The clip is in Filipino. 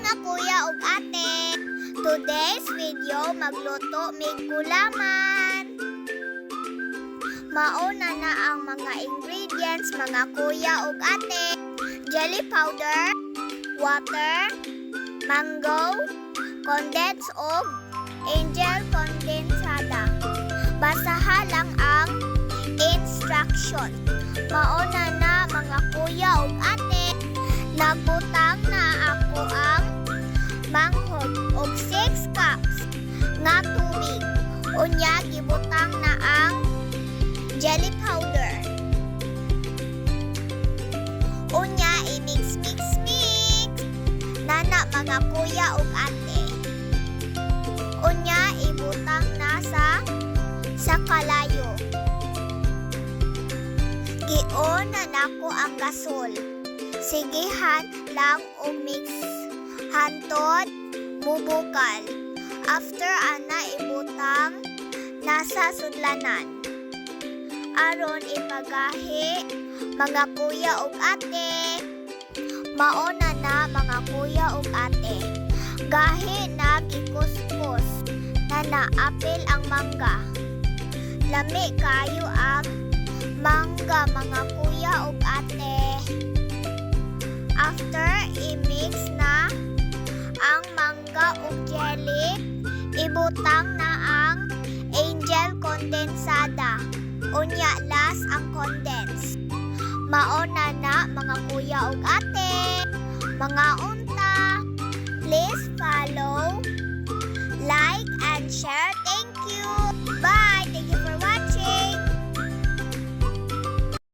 mga kuya ug ate. Today's video magluto mig gulaman. Mauna na ang mga ingredients mga kuya ug ate. Jelly powder, water, mango, condensed og angel condensada. Basaha lang ang instruction. Mauna na mga kuya ug ate. Nagbutang na ako ang manghod og 6 cups nga tubig. Unya gibutang na ang jelly powder. Unya i-mix. Nana mga kuya ug ate. Unya ibutang na sa kalayo. Gion na nako ang gasol. Sigihan lang o mix hantod mubukal. After ana ibutang nasa sudlanan. Aron ipagahi mga kuya ug ate. Mauna na mga kuya ug ate. Gahi na gikuskus na naapil ang mangga. Lami kayo ang mangga mga kuya ug ate. After i-mix na ang mangga ug jelly, ibutang na ang angel condensada. Unya las ang condense. Mauna na mga kuya ug ate. Mga unta, please follow, like and share